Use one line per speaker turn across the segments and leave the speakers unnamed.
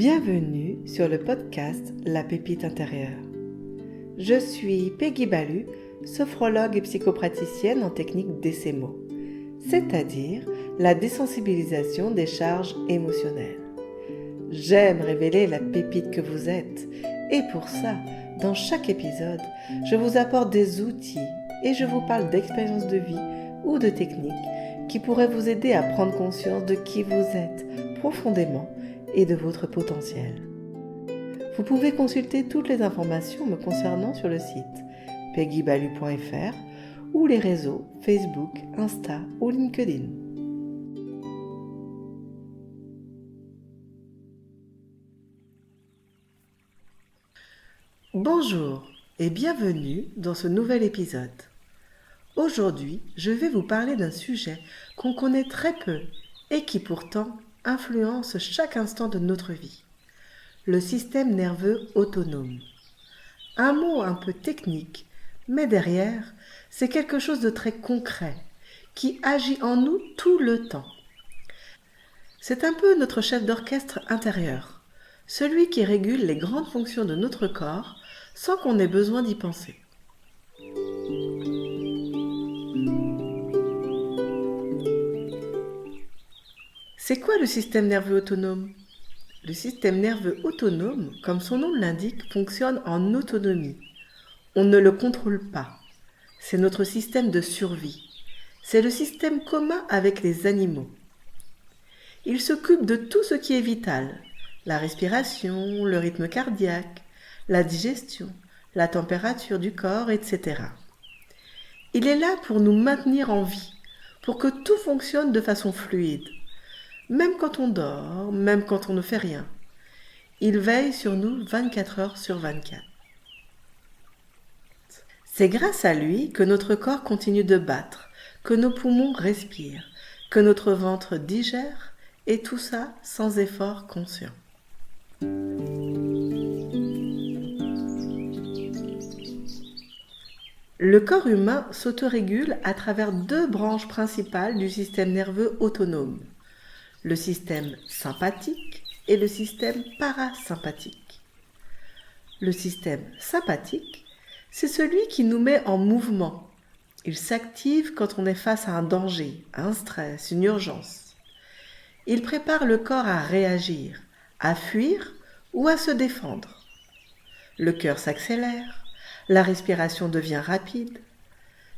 Bienvenue sur le podcast La Pépite intérieure. Je suis Peggy Balu, sophrologue et psychopraticienne en technique DCEMO, c'est-à-dire la désensibilisation des charges émotionnelles. J'aime révéler la pépite que vous êtes et pour ça, dans chaque épisode, je vous apporte des outils et je vous parle d'expériences de vie ou de techniques qui pourraient vous aider à prendre conscience de qui vous êtes profondément et de votre potentiel. Vous pouvez consulter toutes les informations me concernant sur le site peggybalu.fr ou les réseaux Facebook, Insta ou LinkedIn. Bonjour et bienvenue dans ce nouvel épisode. Aujourd'hui, je vais vous parler d'un sujet qu'on connaît très peu et qui pourtant influence chaque instant de notre vie. Le système nerveux autonome. Un mot un peu technique, mais derrière, c'est quelque chose de très concret, qui agit en nous tout le temps. C'est un peu notre chef d'orchestre intérieur, celui qui régule les grandes fonctions de notre corps sans qu'on ait besoin d'y penser. C'est quoi le système nerveux autonome ? Le système nerveux autonome, comme son nom l'indique, fonctionne en autonomie. On ne le contrôle pas. C'est notre système de survie. C'est le système commun avec les animaux. Il s'occupe de tout ce qui est vital. La respiration, le rythme cardiaque, la digestion, la température du corps, etc. Il est là pour nous maintenir en vie, pour que tout fonctionne de façon fluide. Même quand on dort, même quand on ne fait rien. Il veille sur nous 24 heures sur 24. C'est grâce à lui que notre corps continue de battre, que nos poumons respirent, que notre ventre digère, et tout ça sans effort conscient. Le corps humain s'autorégule à travers deux branches principales du système nerveux autonome. Le système sympathique et le système parasympathique. Le système sympathique, c'est celui qui nous met en mouvement. Il s'active quand on est face à un danger, un stress, une urgence. Il prépare le corps à réagir, à fuir ou à se défendre. Le cœur s'accélère, la respiration devient rapide.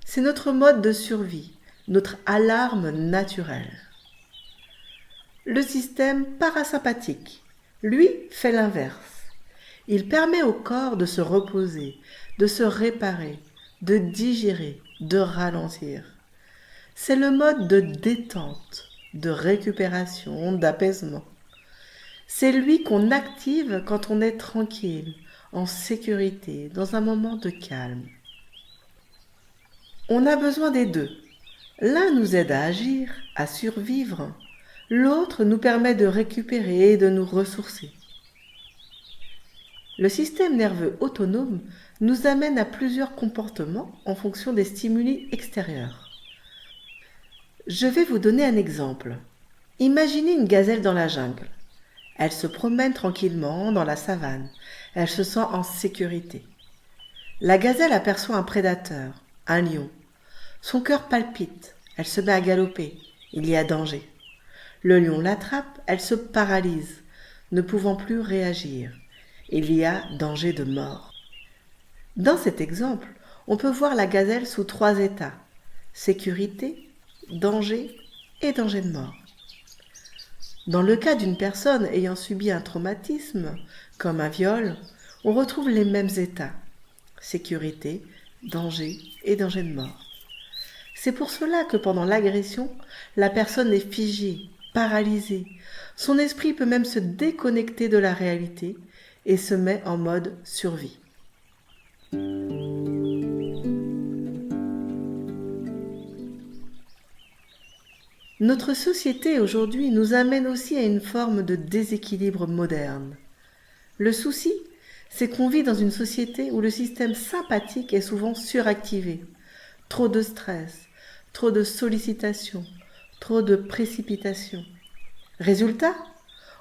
C'est notre mode de survie, notre alarme naturelle. Le système parasympathique, lui, fait l'inverse. Il permet au corps de se reposer, de se réparer, de digérer, de ralentir. C'est le mode de détente, de récupération, d'apaisement. C'est lui qu'on active quand on est tranquille, en sécurité, dans un moment de calme. On a besoin des deux. L'un nous aide à agir, à survivre. L'autre nous permet de récupérer et de nous ressourcer. Le système nerveux autonome nous amène à plusieurs comportements en fonction des stimuli extérieurs. Je vais vous donner un exemple. Imaginez une gazelle dans la jungle. Elle se promène tranquillement dans la savane. Elle se sent en sécurité. La gazelle aperçoit un prédateur, un lion. Son cœur palpite. Elle se met à galoper. Il y a danger. Le lion l'attrape, elle se paralyse, ne pouvant plus réagir. Il y a danger de mort. Dans cet exemple, on peut voir la gazelle sous 3 états: sécurité, danger et danger de mort. Dans le cas d'une personne ayant subi un traumatisme, comme un viol, on retrouve les mêmes états: sécurité, danger et danger de mort. C'est pour cela que pendant l'agression, la personne est figée, paralysé. Son esprit peut même se déconnecter de la réalité et se met en mode survie. Notre société aujourd'hui nous amène aussi à une forme de déséquilibre moderne. Le souci, c'est qu'on vit dans une société où le système sympathique est souvent suractivé. Trop de stress, trop de sollicitations, trop de précipitations. Résultat,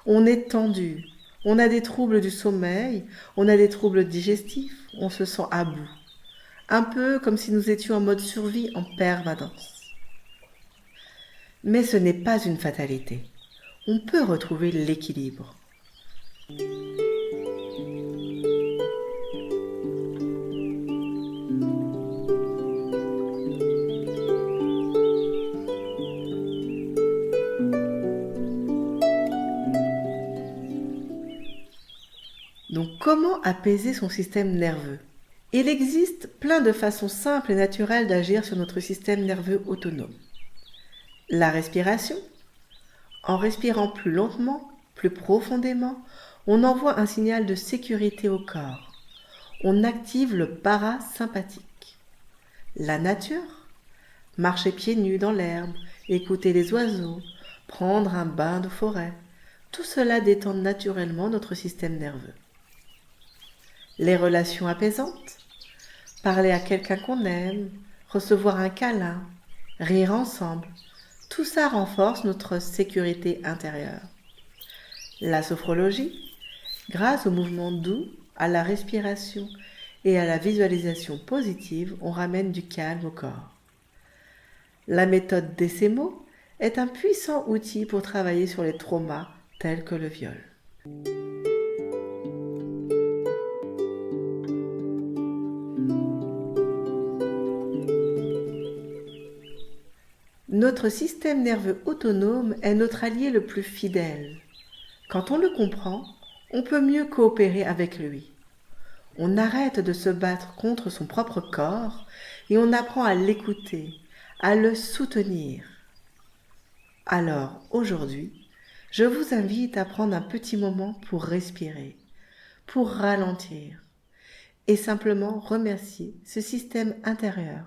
on est tendu, On a des troubles du sommeil, on a des troubles digestifs, on se sent à bout. Un peu comme si nous étions en mode survie en permanence. Mais ce n'est pas une fatalité. On peut retrouver l'équilibre. Donc comment apaiser son système nerveux? Il existe plein de façons simples et naturelles d'agir sur notre système nerveux autonome. La respiration. En respirant plus lentement, plus profondément, on envoie un signal de sécurité au corps. On active le parasympathique. La nature. Marcher pieds nus dans l'herbe, écouter les oiseaux, prendre un bain de forêt. Tout cela détend naturellement notre système nerveux. Les relations apaisantes. Parler à quelqu'un qu'on aime, recevoir un câlin, rire ensemble. Tout ça renforce notre sécurité intérieure. La sophrologie, grâce aux mouvements doux, à la respiration et à la visualisation positive, on ramène du calme au corps. La méthode Decemo est un puissant outil pour travailler sur les traumas tels que le viol. Notre système nerveux autonome est notre allié le plus fidèle. Quand on le comprend, on peut mieux coopérer avec lui. On arrête de se battre contre son propre corps et on apprend à l'écouter, à le soutenir. Alors, aujourd'hui, je vous invite à prendre un petit moment pour respirer, pour ralentir et simplement remercier ce système intérieur,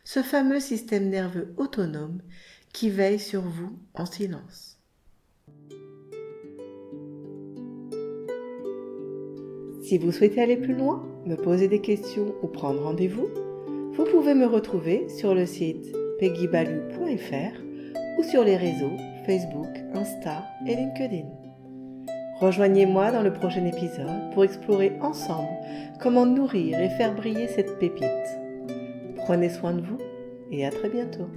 ce fameux système nerveux autonome qui veille sur vous en silence. Si vous souhaitez aller plus loin, me poser des questions ou prendre rendez-vous, vous pouvez me retrouver sur le site peggybalu.fr ou sur les réseaux Facebook, Insta et LinkedIn. Rejoignez-moi dans le prochain épisode pour explorer ensemble comment nourrir et faire briller cette pépite. Prenez soin de vous et à très bientôt.